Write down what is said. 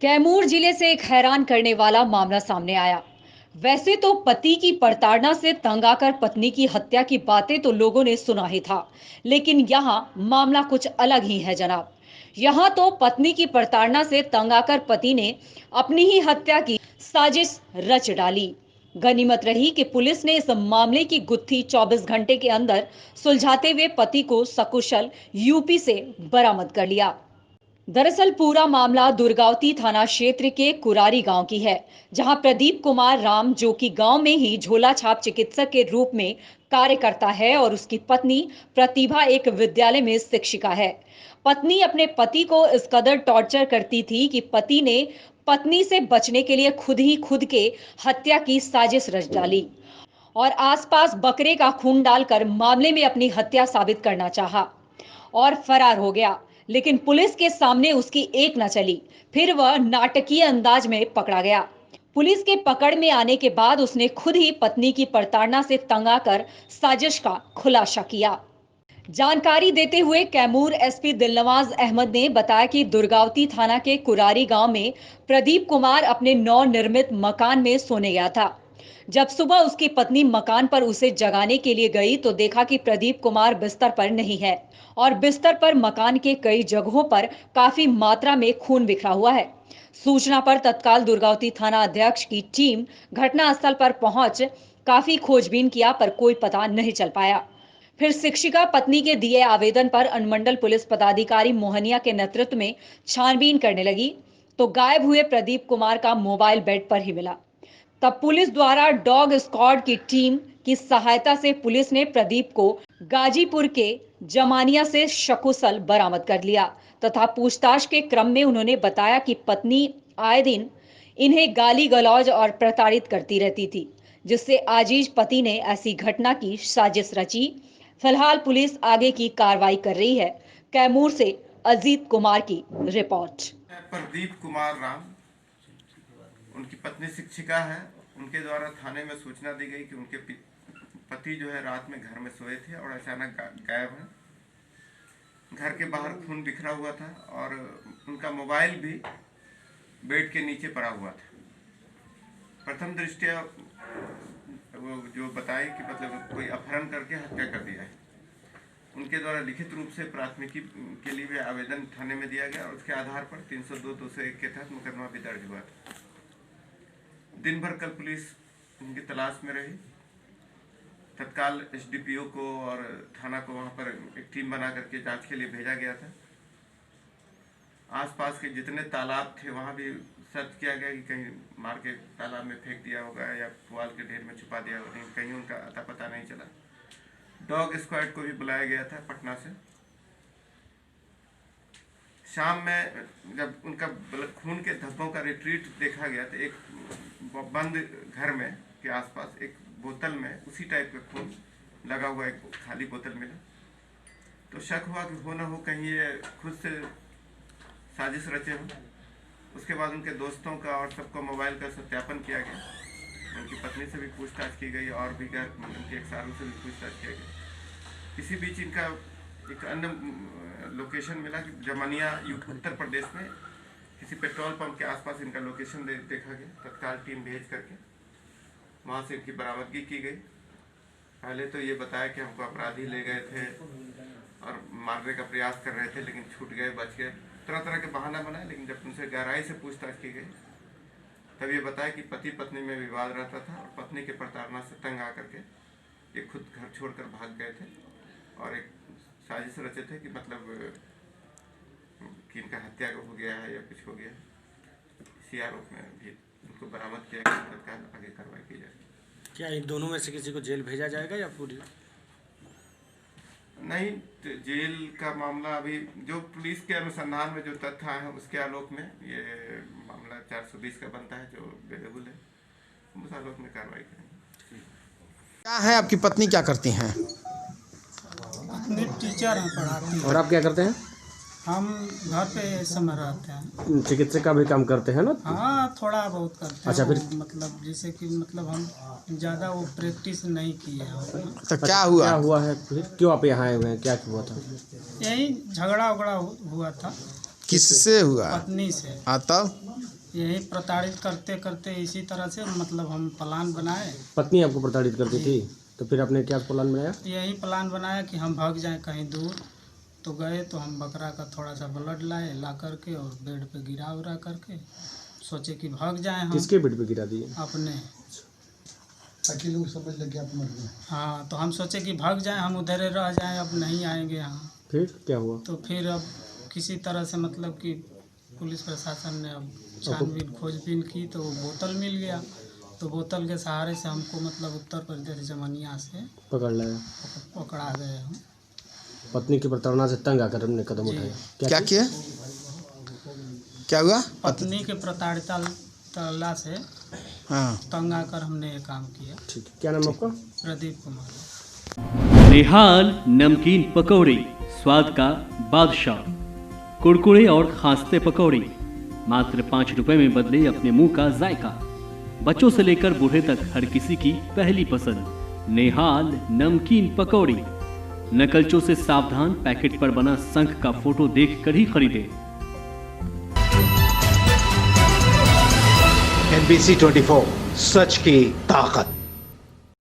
कैमूर जिले से एक हैरान करने वाला मामला सामने आया। वैसे तो पति की प्रताड़ना से तंग आकर पत्नी की हत्या की बातें तो लोगों ने सुना ही था, लेकिन यहाँ मामला कुछ अलग ही है जनाब। यहाँ तो पत्नी की प्रताड़ना से तंग आकर पति ने अपनी ही हत्या की साजिश रच डाली। गनीमत रही कि पुलिस ने इस मामले की गुत्थी 24 घंटे के अंदर सुलझाते हुए पति को सकुशल यूपी से बरामद कर लिया। दरअसल पूरा मामला दुर्गावती थाना क्षेत्र के कुरारी गांव की है, जहां प्रदीप कुमार राम, जो कि गांव में ही झोला छाप चिकित्सक के रूप में कार्य करता है, और उसकी पत्नी प्रतिभा एक विद्यालय में शिक्षिका है। पत्नी अपने पति को इस कदर टॉर्चर करती थी कि पति ने पत्नी से बचने के लिए खुद ही खुद के हत्या की साजिश रच डाली और आसपास बकरे का खून डालकर मामले में अपनी हत्या साबित करना चाहा और फरार हो गया। लेकिन पुलिस के सामने उसकी एक न चली, फिर वह नाटकीय अंदाज में पकड़ा गया। पुलिस के पकड़ में आने के बाद उसने खुद ही पत्नी की प्रताड़ना से तंग आकर साजिश का खुलासा किया। जानकारी देते हुए कैमूर एसपी दिलनवाज अहमद ने बताया कि दुर्गावती थाना के कुरारी गांव में प्रदीप कुमार अपने नवनिर्मित मकान में सोने गया था। जब सुबह उसकी पत्नी मकान पर उसे जगाने के लिए गई तो देखा कि प्रदीप कुमार बिस्तर पर नहीं है और बिस्तर पर मकान के कई जगहों पर काफी मात्रा में खून बिखरा हुआ है। सूचना पर तत्काल दुर्गावती थाना अध्यक्ष की टीम घटनास्थल पर पहुंच काफी खोजबीन किया, पर कोई पता नहीं चल पाया। फिर शिक्षिका पत्नी के दिए आवेदन पर अनुमंडल पुलिस पदाधिकारी मोहनिया के नेतृत्व में छानबीन करने लगी, तो गायब हुए प्रदीप कुमार का मोबाइल बेड पर ही मिला। तब पुलिस द्वारा डॉग स्क्वाड की टीम की सहायता से पुलिस ने प्रदीप को गाजीपुर के जमानिया से सकुशल बरामद कर लिया तथा पूछताछ के क्रम में उन्होंने बताया कि पत्नी आए दिन इन्हें गाली गलौज और प्रताड़ित करती रहती थी, जिससे आजीज पति ने ऐसी घटना की साजिश रची। फिलहाल पुलिस आगे की कार्रवाई कर रही है। कैमूर से अजीत कुमार की रिपोर्ट। प्रदीप कुमार राम, उनकी पत्नी शिक्षिका है। उनके द्वारा थाने में सूचना दी गई कि उनके पति जो है रात में घर में सोए थे और अचानक गायब हैं। घर के बाहर खून बिखरा हुआ था और उनका मोबाइल भी बेड के नीचे पड़ा हुआ था। प्रथम दृष्टया वो जो बताए कि मतलब कोई अपहरण करके हत्या कर दिया है। उनके द्वारा लिखित रूप से प्राथमिकी के लिए भी आवेदन थाने में दिया गया और उसके आधार पर 302-201 के तहत मुकदमा भी दर्ज हुआ था। दिन भर कल पुलिस उनकी तलाश में रही। तत्काल एसडीपीओ को और थाना को वहां पर एक टीम बना करके जांच के लिए भेजा गया था। आसपास के जितने तालाब थे वहां भी सर्च किया गया कि कहीं मार के तालाब में फेंक दिया होगा या पुआल के ढेर में छुपा दिया होगा, लेकिन कहीं उनका अता पता नहीं चला। डॉग स्क्वाड को भी बुलाया गया था पटना से। शाम में जब उनका खून के धब्बों का रिट्रीट देखा गया तो एक बंद घर में के आसपास एक बोतल में उसी टाइप का खून लगा हुआ एक खाली बोतल मिला। तो शक हुआ कि हो न हो कहीं ये खुद से साजिश रचे हों। उसके बाद उनके दोस्तों का और सबको मोबाइल का सत्यापन किया गया। उनकी पत्नी से भी पूछताछ की गई और भी उनके एक सारों से भी पूछताछ किया गया। इसी बीच इनका एक अन्य लोकेशन मिला कि जमानिया उत्तर प्रदेश में किसी पेट्रोल पंप के आसपास इनका लोकेशन देखा गया। तत्काल टीम भेज करके वहाँ से इनकी बरामदगी की गई। पहले तो ये बताया कि हमको अपराधी ले गए थे और मारने का प्रयास कर रहे थे, लेकिन छूट गए, बच गए। तरह तरह के बहाना बनाए, लेकिन जब उनसे गहराई से पूछताछ की गई तब ये बताया कि पति पत्नी में विवाद रहता था और पत्नी के प्रताड़ना से तंग आकर के ये खुद घर छोड़कर भाग गए थे और एक साजिश रचे थे कि मतलब कि इनका हत्या हो गया है या कुछ हो गया। इसी आरोप में भी उनको बरामद किया गया। तत्काल आगे कार्रवाई की जाएगी। क्या इन दोनों में से किसी को जेल भेजा जाएगा या पूरी नहीं? जेल का मामला अभी जो पुलिस के अनुसंधान में जो तथ्य आए हैं उसके आलोक में ये मामला 420 का बनता है, जो बेदखल है। उस आलोक में कार्रवाई करेंगे। क्या है आपकी पत्नी, क्या करती हैं? अपने टीचर हैं, पढ़ाती हैं। और आप क्या करते हैं? हम घर पे समय रहते हैं। चिकित्सक का भी काम करते हैं ना? हाँ, थोड़ा बहुत करते हैं। अच्छा, फिर मतलब जैसे कि मतलब हम ज़्यादा वो प्रैक्टिस नहीं किए हैं। तो क्या हुआ है फिर? क्यों आप यहाँ आए हुए हैं? क्या हुआ था? यही झगड़ा उगड़ा हुआ था। किससे हुआ? पत्नी से। हाँ, तब यही प्रताड़ित करते करते इसी तरह से मतलब हम प्लान बनाए। पत्नी आपको प्रताड़ित करती थी, तो फिर आपने क्या प्लान बनाया? यही प्लान बनाया कि हम भाग जाएं कहीं दूर। तो गए तो हम बकरा का थोड़ा सा ब्लड लाए, ला करके और बेड पे गिरा उरा करके सोचे कि भाग जाएं हम। किसके बेड पे गिरा दिए? अपने। ताकि लोग समझ लगे आप मर गए। हाँ, तो हम सोचे कि भाग जाएं, हम उधर रह जाएं, अब नहीं आएंगे यहाँ। फिर क्या हुआ? तो फिर अब किसी तरह से मतलब कि पुलिस प्रशासन ने अब छानबीन खोजबीन की तो वो बोतल मिल गया। तो बोतल के सहारे से हमको मतलब उत्तर प्रदेश जमनिया से पकड़ लाया। पकड़ा गए हम। पत्नी की प्रताड़ना से तंग आकर हमने कदम उठाया। क्या किया? क्या हुआ? पत्नी के प्रताड़िता से हाँ। तंग आकर हमने ये काम किया। ठीक है, क्या नाम है आपका? प्रदीप कुमार। निहाल नमकीन पकौड़ी, स्वाद का बादशाह। कुरकुरे और खांसते पकौड़ी मात्र 5 रुपए में बदले अपने मुंह का जायका। बच्चों से लेकर बूढ़े तक हर किसी की पहली पसंद निहाल नमकीन पकौड़ी। नकलचों से सावधान, पैकेट पर बना शंख का फोटो देखकर ही खरीदे। NBC 24 सच की ताकत।